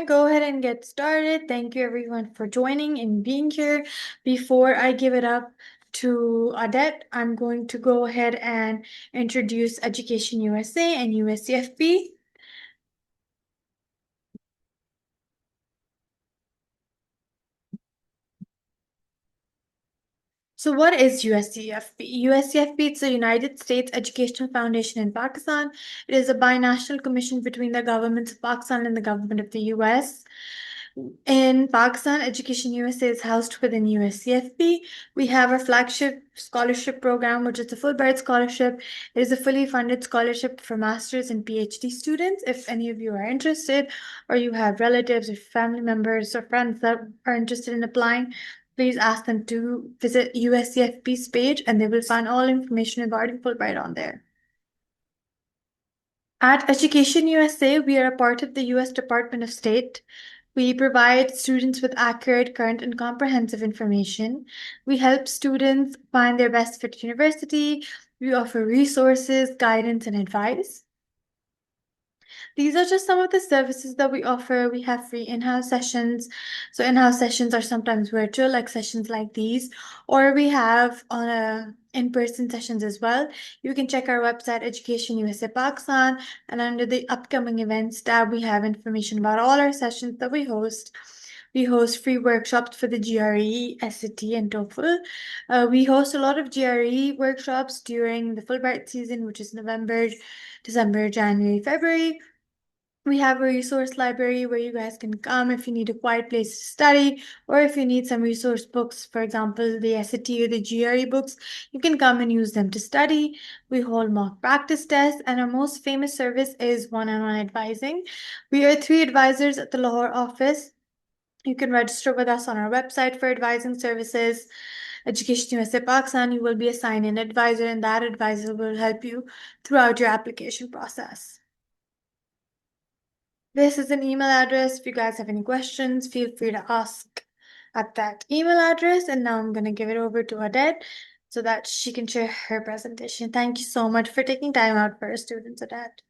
Go ahead and get started. Thank you everyone for joining and being here. Before I give it up to Odette, I'm going to go ahead and introduce Education USA and USCFB. So what is USCFB? USCFB is the United States Educational Foundation in Pakistan. It is a binational commission between the governments of Pakistan and the government of the US. In Pakistan, Education USA is housed within USCFB. We have a flagship scholarship program, which is the Fulbright Scholarship. It is a fully funded scholarship for master's and PhD students. If any of you are interested, or you have relatives or family members or friends that are interested in applying, please ask them to visit USCFB's page and they will find all information regarding Fulbright on there. At Education USA, we are a part of the US Department of State. We provide students with accurate, current, and comprehensive information. We help students find their best fit university. We offer resources, guidance, and advice. These are just some of the services that we offer. We have free in-house sessions. So in-house sessions are sometimes virtual, like sessions like these, or we have in-person sessions as well. You can check our website, Education USA Pakistan, and under the upcoming events tab, we have information about all our sessions that we host. We host free workshops for the GRE, SAT, and TOEFL. We host a lot of GRE workshops during the Fulbright season, which is November, December, January, February. We have a resource library where you guys can come if you need a quiet place to study, or if you need some resource books, for example, the SAT or the GRE books, you can come and use them to study. We hold mock practice tests, and our most famous service is one-on-one advising. We are 3 advisors at the Lahore office. You can register with us on our website for advising services. Education USA Pakistan, you will be assigned an advisor, and that advisor will help you throughout your application process. This is an email address. If you guys have any questions, feel free to ask at that email address. And now I'm going to give it over to Odette so that she can share her presentation. Thank you so much for taking time out for our students, Odette.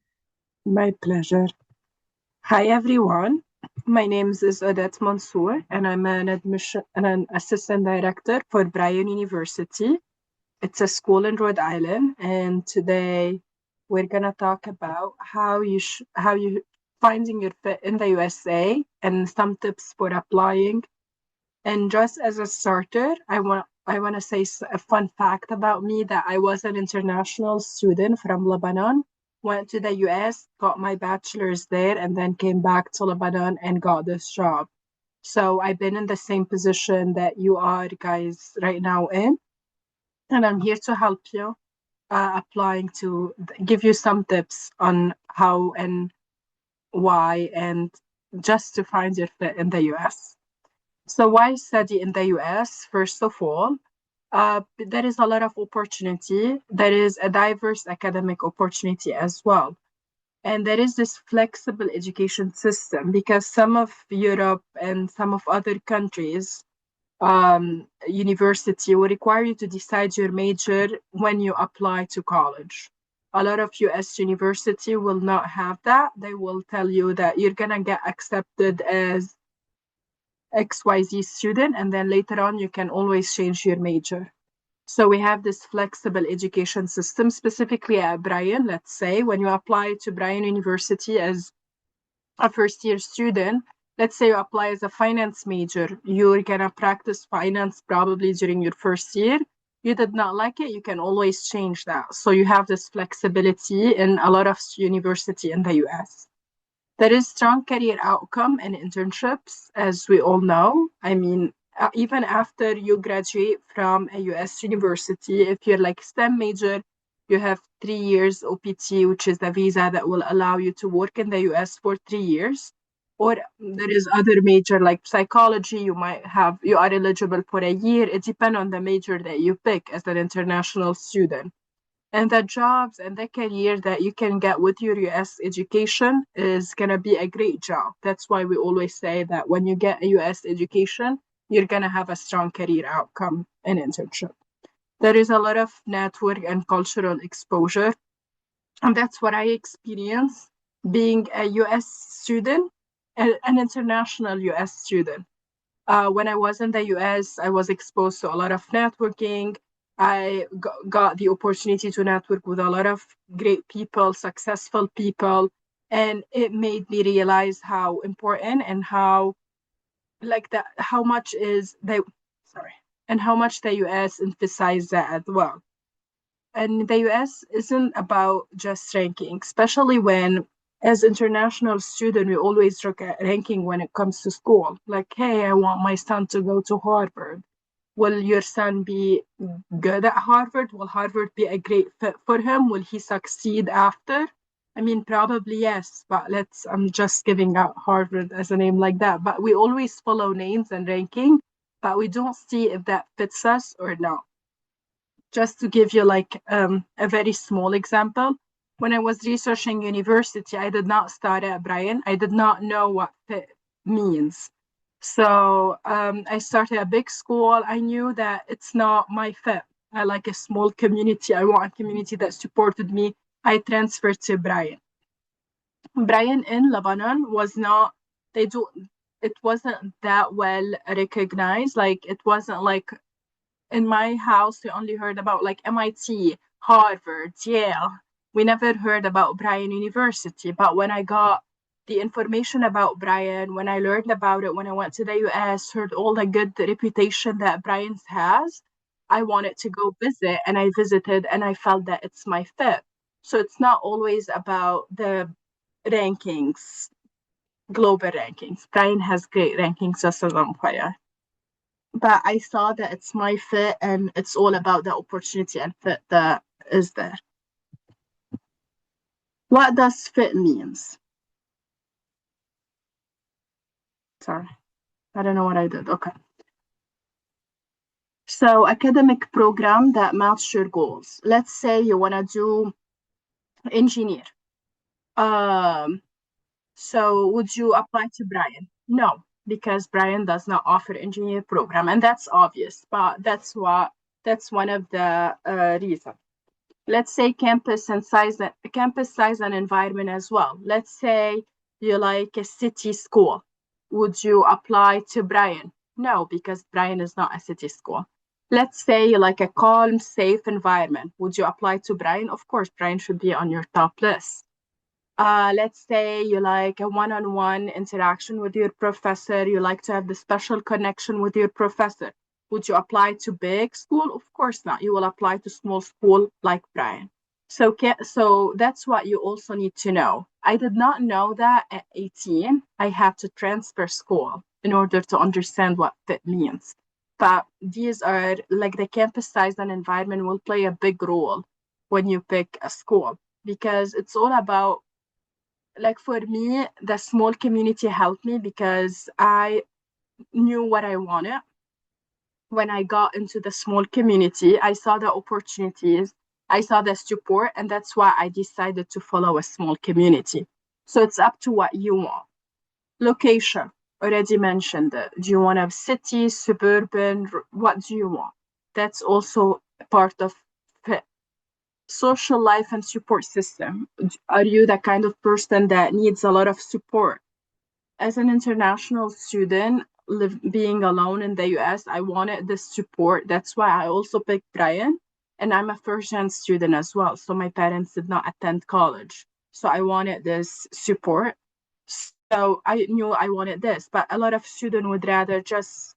My pleasure. Hi, everyone. My name is Odette Mansour, and I'm an assistant director for Bryant University. It's a school in Rhode Island, and today we're gonna talk about how you finding your fit in the USA and some tips for applying. And just as a starter, I want to say a fun fact about me that I was an international student from Lebanon, went to the US, got my bachelor's there, and then came back to Lebanon and got this job. So I've been in the same position that you are guys right now in, and I'm here to help you applying to give you some tips on how and why and just to find your fit in the US. So why study in the US? First of all, there is a lot of opportunity. There is a diverse academic opportunity as well. And there is this flexible education system because some of Europe and some of other countries, university will require you to decide your major when you apply to college. A lot of US university will not have that. They will tell you that you're gonna get accepted as XYZ student, and then later on you can always change your major. So we have this flexible education system, specifically at Bryant. Let's say when you apply to Bryant University as a first year student, let's say you apply as a finance major, you're gonna practice finance probably during your first year. You did not like it, you can always change that. So you have this flexibility in a lot of university in the US. There is strong career outcome and internships, as we all know. I mean, even after you graduate from a US university, if you're like STEM major, you have 3 years OPT, which is the visa that will allow you to work in the US for 3 years. Or there is other major like psychology, you are eligible for a year. It depends on the major that you pick as an international student. And the jobs and the career that you can get with your US education is going to be a great job. That's why we always say that when you get a US education, you're going to have a strong career outcome and internship. There is a lot of network and cultural exposure. And that's what I experienced being a US student an international US student. When I was in the US, I was exposed to a lot of networking. I got the opportunity to network with a lot of great people, successful people, and it made me realize how important and how like that how much is they sorry and how much the US emphasize that as well. And the US isn't about just ranking, especially when as international student we always look at ranking when it comes to school. Like, hey, I want my son to go to Harvard. Will your son be good at Harvard? Will Harvard be a great fit for him? Will he succeed after? I mean, probably yes, but I'm just giving out Harvard as a name like that. But we always follow names and ranking, but we don't see if that fits us or not. Just to give you like a very small example, when I was researching university, I did not start at Bryant. I did not know what fit means. So I started a big school. I knew that it's not my fit. I like a small community. I want a community that supported me. I transferred to Bryant. Bryant in Lebanon was not, they do, it wasn't that well recognized. Like it wasn't like in my house, we only heard about like MIT, Harvard, Yale. We never heard about Bryant University. But when I got the information about Bryant, when I learned about it, when I went to the US, heard all the good reputation that Bryant has, I wanted to go visit and I visited and I felt that it's my fit. So it's not always about the rankings, global rankings. Bryant has great rankings just as employer, but I saw that it's my fit and it's all about the opportunity and fit that is there. What does fit means? Sorry, I don't know what I did. Okay. So academic program that matches your goals. Let's say you want to do engineer. Um, so would you apply to Bryant? No, because Bryant does not offer engineer program, and that's obvious, but that's one of the reasons. Let's say campus size and environment as well. Let's say you like a city school. Would you apply to Bryan? No, because Bryan is not a city school. Let's say you like a calm, safe environment. Would you apply to Bryan? Of course, Bryan should be on your top list. Let's say you like a one-on-one interaction with your professor. You like to have the special connection with your professor. Would you apply to big school? Of course not. You will apply to small school like Brian. So that's what you also need to know. I did not know that at 18. I had to transfer school in order to understand what that means. But these are like the campus size and environment will play a big role when you pick a school because it's all about like for me, the small community helped me because I knew what I wanted. When I got into the small community, I saw the opportunities, I saw the support, and that's why I decided to follow a small community. So it's up to what you want. Location, already mentioned it. Do you want a city, suburban? What do you want? That's also part of fit. Social life and support system. Are you the kind of person that needs a lot of support? As an international student, being alone in the US, I wanted this support. That's why I also picked Brian. And I'm a first-gen student as well. So my parents did not attend college. So I wanted this support. So I knew I wanted this. But a lot of students would rather just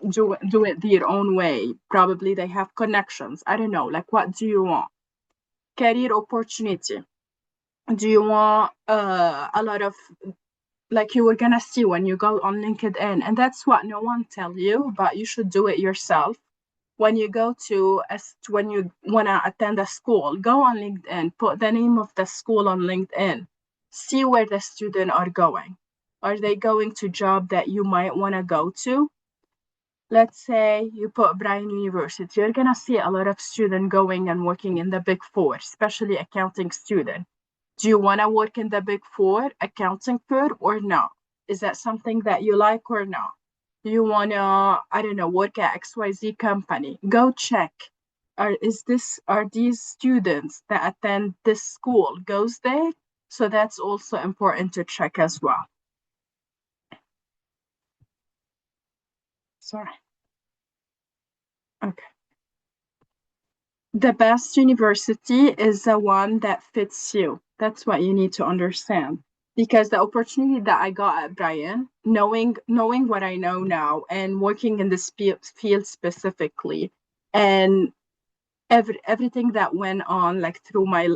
do it their own way. Probably they have connections. I don't know. Like, what do you want? Career opportunity. Do you want a lot of like you were gonna see when you go on LinkedIn, and that's what no one tell you, but you should do it yourself. When you go to when you wanna attend a school, go on LinkedIn, put the name of the school on LinkedIn, see where the student are going. Are they going to job that you might wanna go to? Let's say you put Bryant University, you're gonna see a lot of students going and working in the Big Four, especially accounting student. Do you want to work in the Big Four accounting firm or not? Is that something that you like or not? Do you want to, I don't know, work at XYZ company? Go check. Are these students that attend this school goes there? So that's also important to check as well. Sorry. Okay. The best university is the one that fits you. That's what you need to understand. Because the opportunity that I got at Bryant, knowing what I know now and working in this field specifically, and everything that went on like through my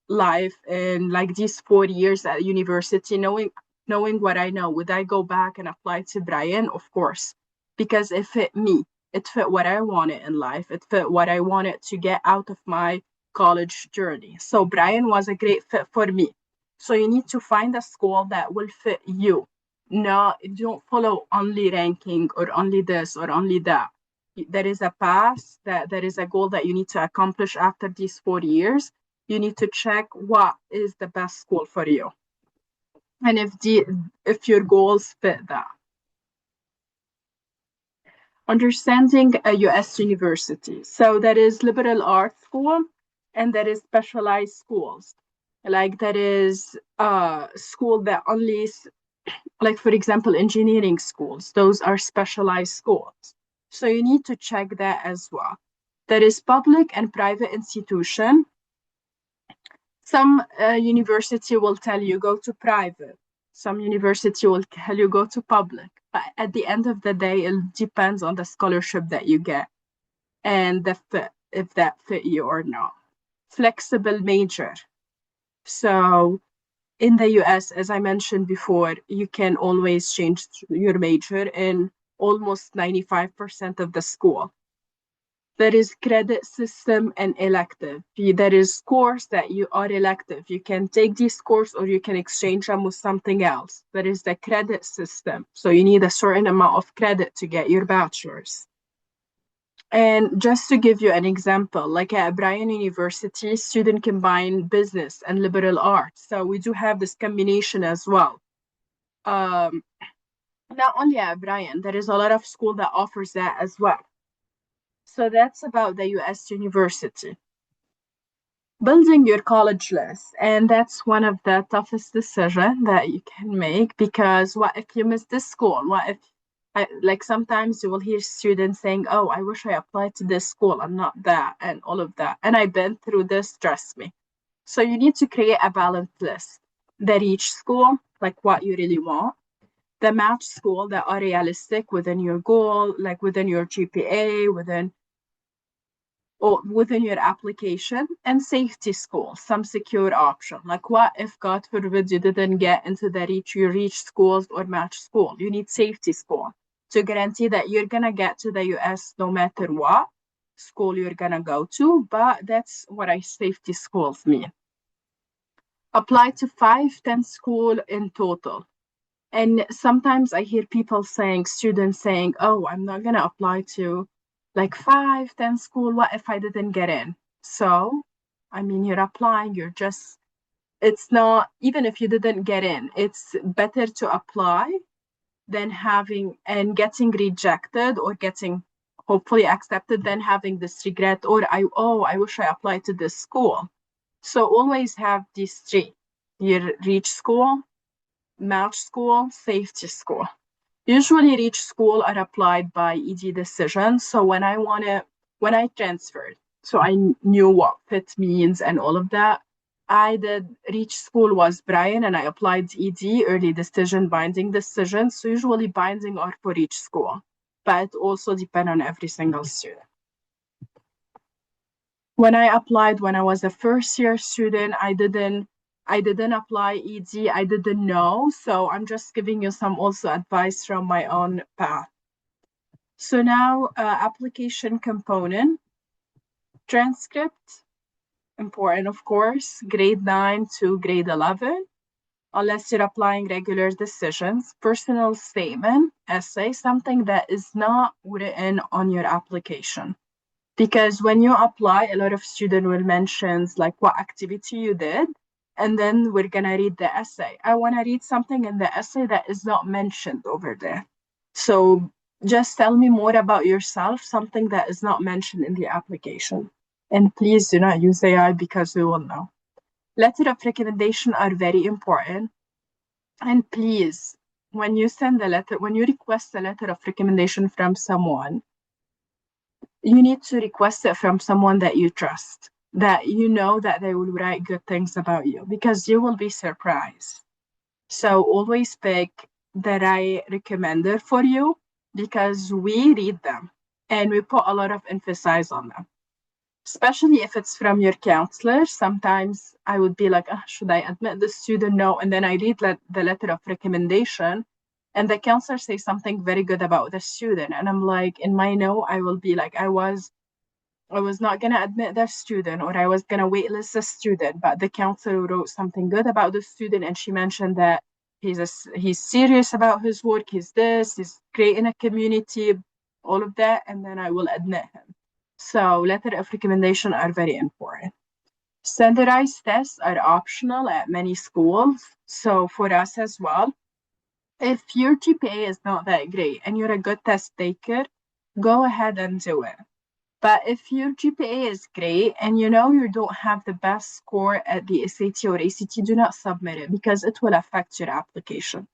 life and like these 4 years at university, knowing what I know, would I go back and apply to Bryant? Of course, because it fit me. It fit what I wanted in life. It fit what I wanted to get out of my college journey. So Bryant was a great fit for me. So you need to find a school that will fit you. No, don't follow only ranking or only this or only that. There is a path, that there is a goal that you need to accomplish after these 4 years. You need to check what is the best school for you and if your goals fit that. Understanding a US university. So there is liberal arts school and there is specialized schools. Like there is a school that only, like for example, engineering schools. Those are specialized schools. So you need to check that as well. There is public and private institution. Some university will tell you go to private. Some university will tell you go to public. But at the end of the day, it depends on the scholarship that you get and the fit, if that fit you or not. Flexible major. So in the US, as I mentioned before, you can always change your major in almost 95% of the school. There is credit system and elective. There is course that you are elective. You can take this course or you can exchange them with something else. There is the credit system. So you need a certain amount of credit to get your bachelor's. And just to give you an example, like at Bryant University, student combine business and liberal arts. So we do have this combination as well. Not only at Bryant, there is a lot of school that offers that as well. So that's about the US university. Building your college list. And that's one of the toughest decisions that you can make, because what if you miss this school? What if, like sometimes you will hear students saying, oh, I wish I applied to this school. I'm not that, and all of that. And I've been through this, trust me. So you need to create a balanced list that each school, like what you really want, the match school that are realistic within your goal, like within your GPA, within your application, and safety school, some secure option. Like what if, God forbid, you didn't get into your reach schools or match school? You need safety school to guarantee that you're gonna get to the US no matter what school you're gonna go to. But that's what safety schools mean. Apply to 5-10 school in total. And sometimes I hear students saying, oh, I'm not gonna apply to like 5-10 school. What if I didn't get in? So, I mean, you're applying, it's not, even if you didn't get in, it's better to apply than getting rejected or getting hopefully accepted than having this regret, or I wish I applied to this school. So always have these three: your reach school, match school, safety school. Usually reach school are applied by ED decision. So when I transferred, so I knew what fit means and all of that. I did reach school was Bryant and I applied ED, early decision, binding decision. So usually binding are for each school, but it also depends on every single student. When I applied, when I was a first year student, I didn't apply ED. I didn't know. So I'm just giving you some also advice from my own path. So now application component, transcript, important of course, grade 9 to grade 11, unless you're applying regular decisions, personal statement, essay, something that is not written on your application. Because when you apply, a lot of students will mention like what activity you did, and then we're gonna read the essay. I wanna read something in the essay that is not mentioned over there. So just tell me more about yourself, something that is not mentioned in the application. And please do not use AI because we will know. Letter of recommendation are very important. And please when you send a letter, when you request a letter of recommendation from someone, you need to request it from someone that you trust, that you know that they will write good things about you, because you will be surprised. So always pick the right recommender for you, because we read them and we put a lot of emphasis on them. Especially if it's from your counselor, sometimes I would be like, should I admit the student? No. And then I read the letter of recommendation, and the counselor says something very good about the student. And I'm like, in my no, I will be like, I was not going to admit the student, or I was going to waitlist the student, but the counselor wrote something good about the student, and she mentioned that he's serious about his work, he's great in a community, all of that, and then I will admit him. So letter of recommendation are very important. Standardized tests are optional at many schools, so for us as well. If your GPA is not that great and you're a good test taker, go ahead and do it. But if your GPA is great and you know you don't have the best score at the SAT or ACT, do not submit it, because it will affect your application.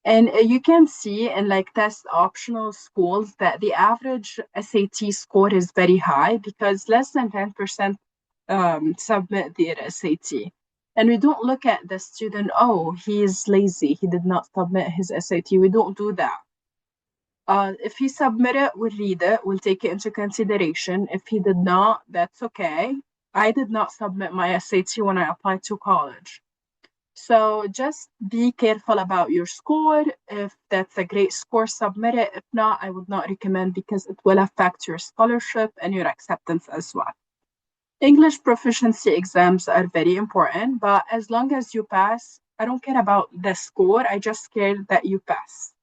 And you can see in like test optional schools that the average SAT score is very high, because less than 10% submit their SAT. And we don't look at the student, oh, he is lazy, he did not submit his SAT. We don't do that. If he submitted, we'll read it, we'll take it into consideration. If he did not, that's okay. I did not submit my SAT when I applied to college. So just be careful about your score. If that's a great score, submit it. If not, I would not recommend, because it will affect your scholarship and your acceptance as well. English proficiency exams are very important, but as long as you pass, I don't care about the score. I just care that you pass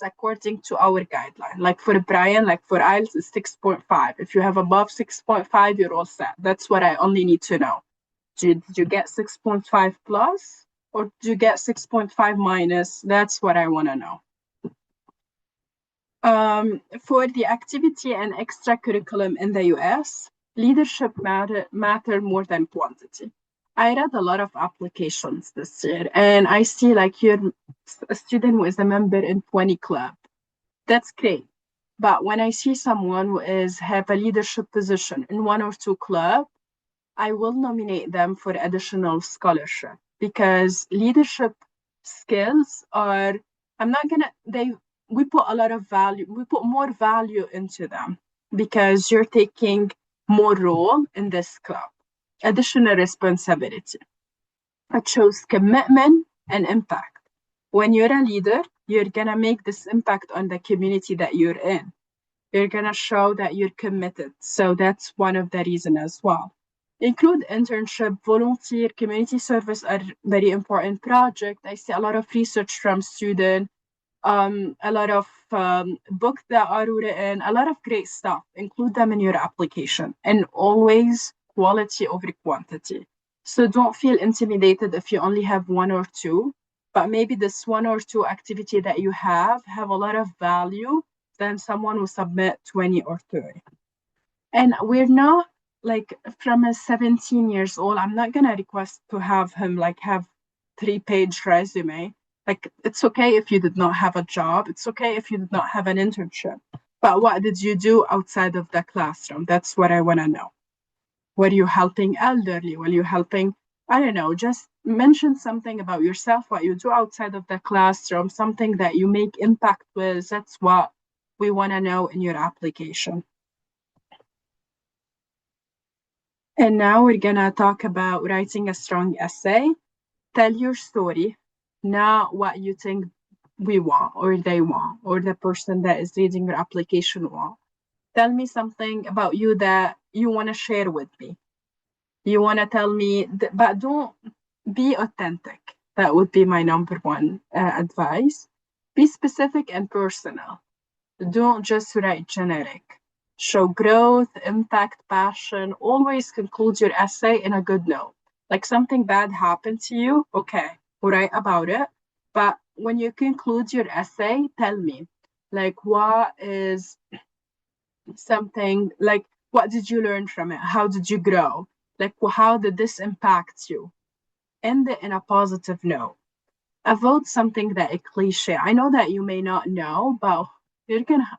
according to our guideline. Like for Brian, like for IELTS, it's 6.5. If you have above 6.5, you're all set. That's what I only need to know. Did you get 6.5 plus, or did you get 6.5 minus? That's what I want to know. For the activity and extracurriculum in the US, leadership matter more than quantity. I read a lot of applications this year, and I see like you're a student who is a member in 20 club. That's great. But when I see someone who have a leadership position in one or two club, I will nominate them for additional scholarship, because leadership skills are, we put a lot of value, we put more value into them, because you're taking more role in this club, additional responsibility. It shows commitment and impact. When you're a leader, you're going to make this impact on the community that you're in. You're going to show that you're committed. So that's one of the reasons as well. Include internship, volunteer, community service are very important project. I see a lot of research from students, a lot of books that are written, a lot of great stuff. Include them in your application, and always quality over quantity. So don't feel intimidated if you only have one or two, but maybe this one or two activity that you have a lot of value than someone who submit 20 or 30. And we're not like, from a 17 years old, I'm not gonna request to have him like have 3-page resume. Like, it's okay if you did not have a job. It's okay if you did not have an internship. But what did you do outside of the classroom? That's what I want to know. Were you helping elderly? Were you helping, I don't know, just mention something about yourself, what you do outside of the classroom, something that you make impact with. That's what we want to know in your application. And now we're going to talk about writing a strong essay. Tell your story, not what you think we want or they want or the person that is reading your application want. Tell me something about you that you want to share with me. You want to tell me, but don't be authentic. That would be my number one advice. Be specific and personal. Don't just write generic. Show growth, impact, passion. Always conclude your essay in a good note. Like, something bad happened to you, okay, write about it. But when you conclude your essay, tell me, like, what is something, like, what did you learn from it? How did you grow? Like, how did this impact you? End it in a positive note. avoid something that is cliche. I know that you may not know, but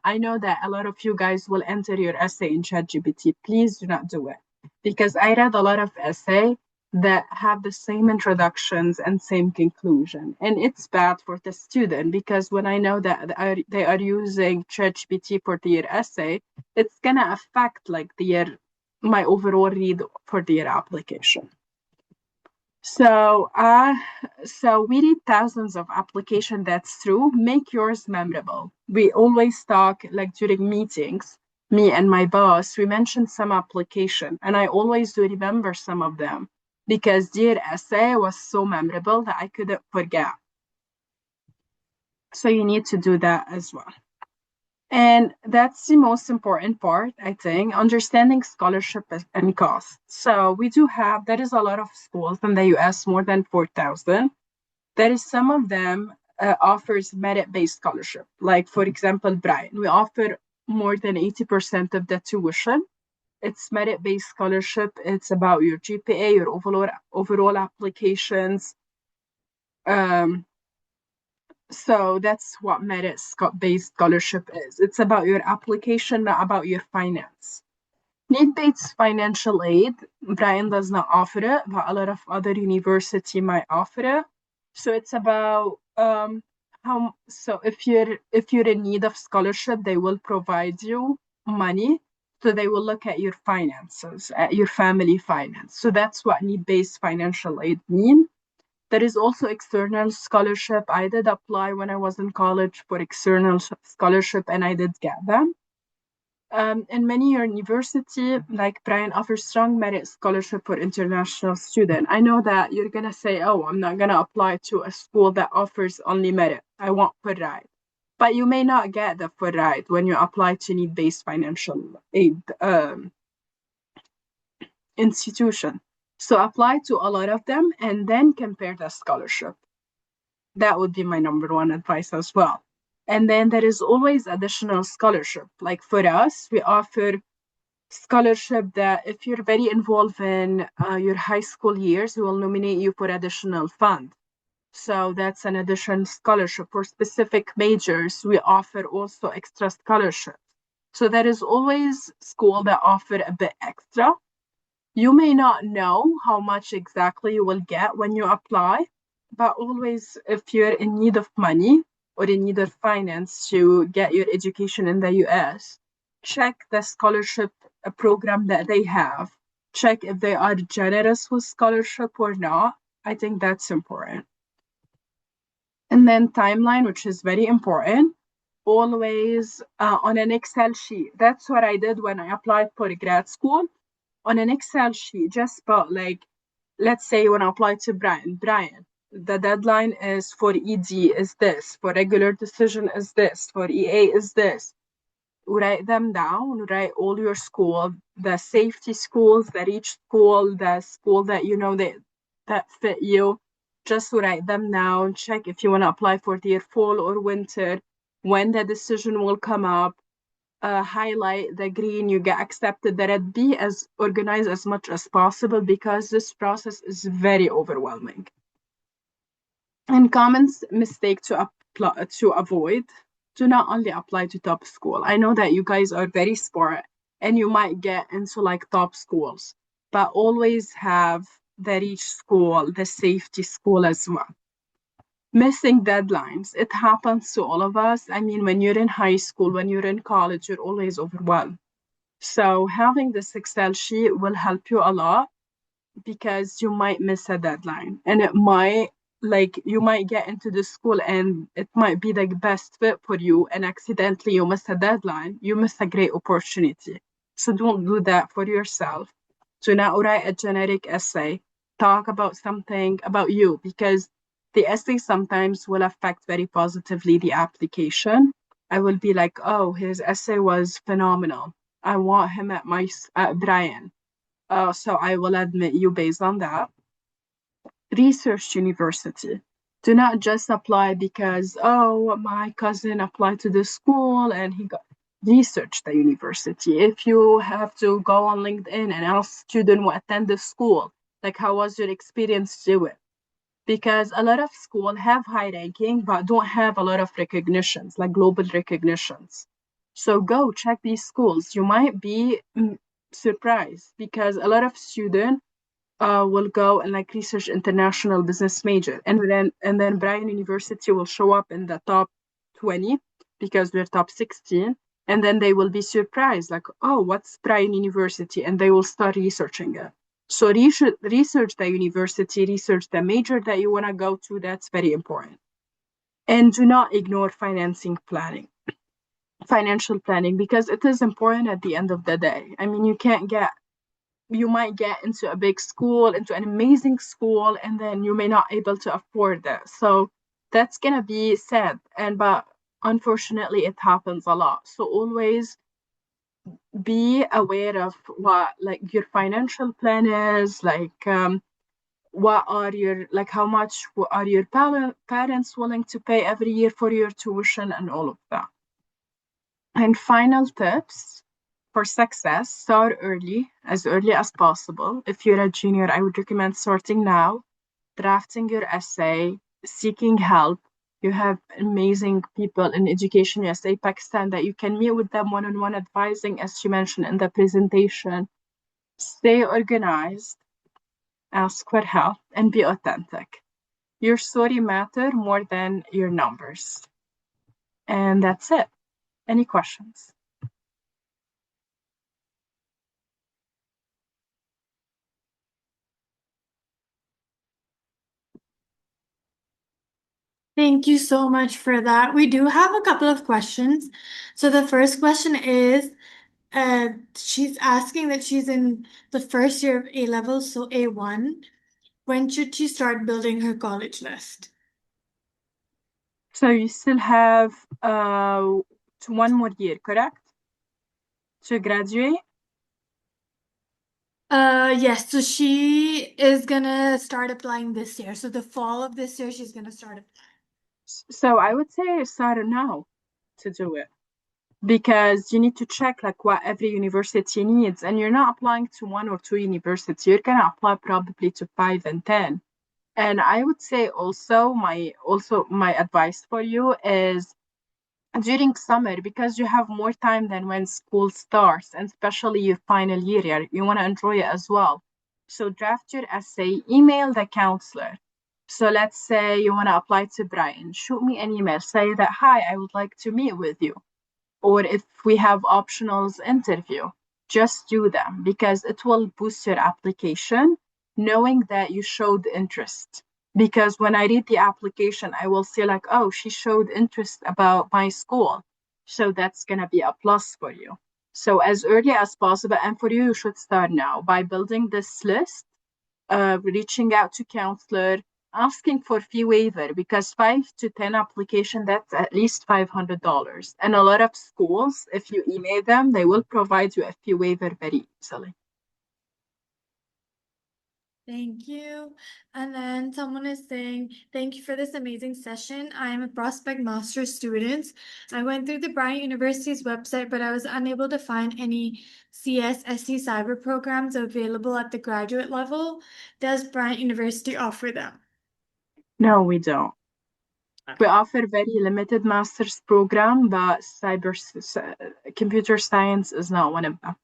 I know that a lot of you guys will enter your essay in ChatGPT. Please do not do it. Because I read a lot of essay that have the same introductions and same conclusion. And it's bad for the student because when I know that they are using ChatGPT for their essay, it's gonna affect like my overall read for their application. So, we read thousands of application. That's true. Make yours memorable. We always talk like during meetings, me and my boss, we mention some application, and I always do remember some of them because their essay was so memorable that I couldn't forget. So you need to do that as well. And that's the most important part, I think, understanding scholarship and cost. So there is a lot of schools in the US, more than 4,000. There is some of them offers merit-based scholarship. Like, for example, Bryant, we offer more than 80% of the tuition. It's merit-based scholarship. It's about your GPA, your overall applications. So that's what merit-based scholarship is. It's about your application, not about your finance. Need-based financial aid, Brian does not offer it, but a lot of other university might offer it. So it's about if you're in need of scholarship, they will provide you money. So they will look at your finances, at your family finance. So that's what need-based financial aid mean. There is also external scholarship. I did apply when I was in college for external scholarship and I did get them. In many university, like Brian, offers strong merit scholarship for international student. I know that you're gonna say, "Oh, I'm not gonna apply to a school that offers only merit. I want full ride." But you may not get the full ride when you apply to need-based financial aid institution. So apply to a lot of them and then compare the scholarship. That would be my number one advice as well. And then there is always additional scholarship. Like for us, we offer scholarship that if you're very involved in your high school years, we will nominate you for additional fund. So that's an additional scholarship. For specific majors, we offer also extra scholarships. So there is always school that offer a bit extra. You may not know how much exactly you will get when you apply, but always if you're in need of money or in need of finance to get your education in the US, check the scholarship program that they have. Check if they are generous with scholarship or not. I think that's important. And then timeline, which is very important, always on an Excel sheet. That's what I did when I applied for grad school. On an Excel sheet, just put like, let's say when I apply to Brian, the deadline is for ED is this, for regular decision is this, for EA is this. Write them down, write all your school, the safety schools that each school, the school that you know that fit you. Just write them down, check if you want to apply for their fall or winter, when the decision will come up, highlight the green, you get accepted, the red. Be as organized as much as possible because this process is very overwhelming. And common mistake to avoid: do not only apply to top school. I know that you guys are very smart and you might get into like top schools, but always have the reach school, the safety school as well. Missing deadlines. It happens to all of us. I mean, when you're in high school, when you're in college, you're always overwhelmed. So having this Excel sheet will help you a lot because you might miss a deadline and you might get into the school and it might be the best fit for you and accidentally you miss a deadline. You miss a great opportunity. So don't do that for yourself. Do not write a generic essay. Talk about something about you because the essay sometimes will affect very positively the application. I will be like, oh, his essay was phenomenal. I want him at Brian. So I will admit you based on that. Research university. Do not just apply because, oh, my cousin applied to the school and he got. Research the university. If you have to go on LinkedIn and ask student who attend the school, like how was your experience, do it. because a lot of schools have high ranking but don't have a lot of recognitions, like global recognitions. So go check these schools. You might be surprised because a lot of students will go and like research international business major, and then Bryant University will show up in the top 20 because we're top 16, and then they will be surprised like, oh, what's Bryant University, and they will start researching it. So research the university, research the major that you want to go to. That's very important. And do not ignore financial planning, because it is important at the end of the day. I mean, you might get into a big school, into an amazing school, and then you may not able to afford that. So that's gonna be sad. But unfortunately, it happens a lot. So always be aware of what like your financial plan is, like what are your like how much are your parents willing to pay every year for your tuition and all of that. And final tips for success: start early as possible. If you're a junior, I would recommend starting now, drafting your essay, seeking help. You have amazing people in Education USA Pakistan that you can meet with them one-on-one advising, as she mentioned in the presentation. Stay organized, ask for help, and be authentic. Your story matter more than your numbers. And that's it. Any questions? Thank you so much for that. We do have a couple of questions. So the first question is, she's asking that she's in the first year of A level, so A1. When should she start building her college list? So you still have one more year, correct? To graduate? Yes, so she is gonna start applying this year. So the fall of this year, she's gonna start applying. So I would say start now to do it, because you need to check like what every university needs, and you're not applying to one or two universities. You're gonna apply probably to 5 and 10. And I would say also my advice for you is during summer, because you have more time than when school starts, and especially your final year, you want to enjoy it as well. So draft your essay, email the counselor. So let's say you want to apply to Brian, shoot me an email, say that, hi, I would like to meet with you. Or if we have optionals interview, just do them, because it will boost your application knowing that you showed interest. Because when I read the application, I will see like, oh, she showed interest about my school. So that's going to be a plus for you. So as early as possible, and for you, you should start now by building this list, reaching out to counselor, asking for fee waiver, because 5 to 10 application, that's at least $500. And a lot of schools, if you email them, they will provide you a fee waiver very easily. Thank you. And then someone is saying, thank you for this amazing session. I am a prospect master's student. I went through the Bryant University's website, but I was unable to find any CSSC cyber programs available at the graduate level. Does Bryant University offer them? No, we don't. We Okay. offer very limited master's program, but computer science is not one of them.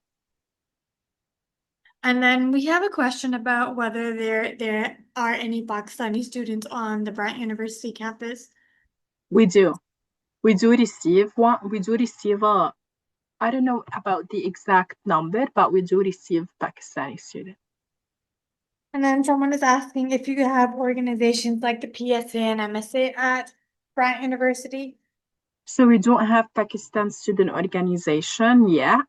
And then we have a question about whether there are any Pakistani students on the Bryant University campus. We do. We do receive one. We do receive a, I don't know about the exact number, but we do receive Pakistani students. And then someone is asking if you have organizations like the PSA and MSA at Bryant University. So we don't have Pakistan student organization yet,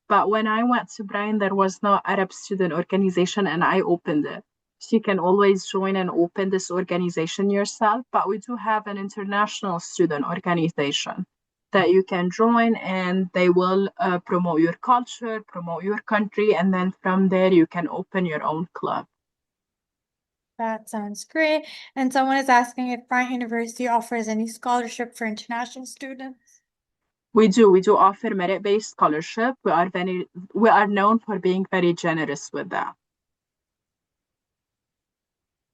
but when I went to Brian, there was no Arab student organization, and I opened it. So you can always join and open this organization yourself. But we do have an international student organization that you can join, and they will promote your culture, promote your country, and then from there you can open your own club. That sounds great. And someone is asking if Bryant University offers any scholarship for international students. We do. We do offer merit-based scholarship. We are known for being very generous with that.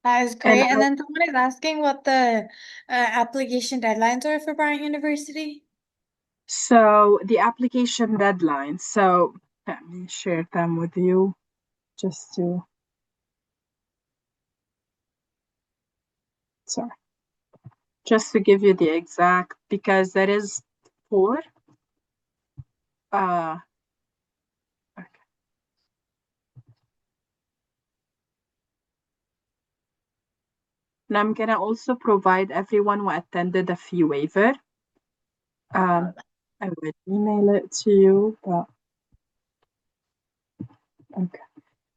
That is And great. And then someone is asking what the application deadlines are for Bryant University. so the application deadline, so let me share them with you just to, sorry, just to give you the exact, because that is for, uh, okay. And I'm gonna also provide everyone who attended a fee waiver. Oh, I will email it to you, but okay.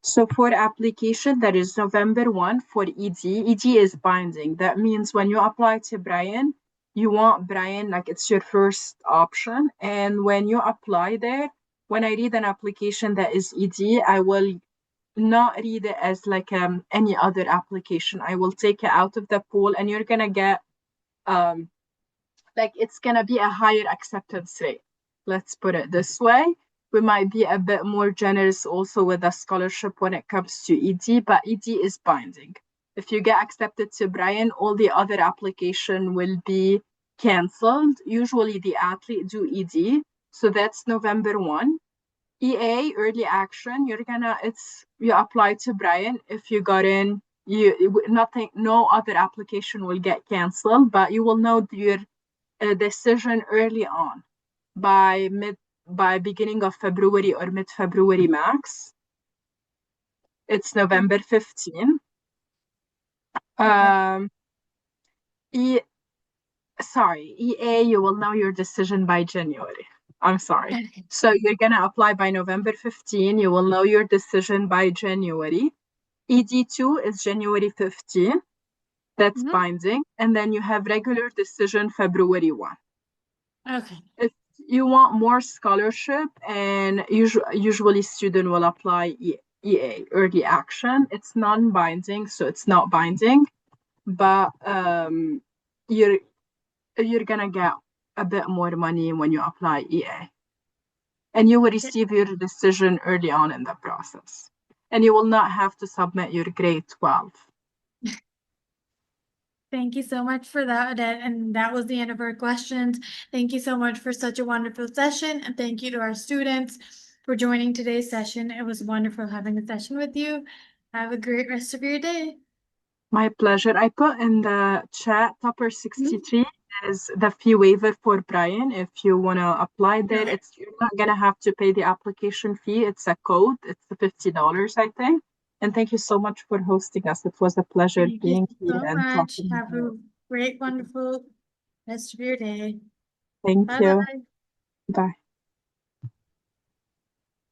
So for application, that is November 1 for ED. ED is binding. That means when you apply to Brian, you want Brian, like it's your first option. And when you apply there, when I read an application that is ED, I will not read it as like any other application. I will take it out of the pool and you're gonna get um like it's gonna be a higher acceptance rate. Let's put it this way. We might be a bit more generous also with a scholarship when it comes to ED, but ED is binding. If you get accepted to Brian, all the other application will be canceled. Usually the athlete do ED, so that's November 1. EA, early action, you apply to Brian. If you got in, no other application will get canceled, but you will know your a decision early on by beginning of February or mid-February max. It's November 15. okay. Um, e sorry, EA, you will know your decision by January. I'm sorry. Okay. So you're gonna apply by November 15. You will know your decision by January. ED2 is January 15. That's Mhm. binding. And then you have regular decision February 1. Okay. If you want more scholarship, and usually student will apply EA, early action. It's non-binding, so it's not binding, but you're you're gonna get a bit more money when you apply EA, and you will receive your decision early on in the process, and you will not have to submit your grade 12. Thank you so much for that, Odette. And that was the end of our questions. Thank you so much for such a wonderful session. And thank you to our students for joining today's session. It was wonderful having a session with you. Have a great rest of your day. My pleasure. I put in the chat Topper Mhm. 63 is the fee waiver for Brian. If you want to apply there, Okay. you're not gonna have to pay the application fee. It's a code. It's the $50, I think. And thank you so much for hosting us. It was a pleasure Thank you being here so and much. talking Have about. a great, wonderful rest of your day. Thank Bye you. bye. Bye.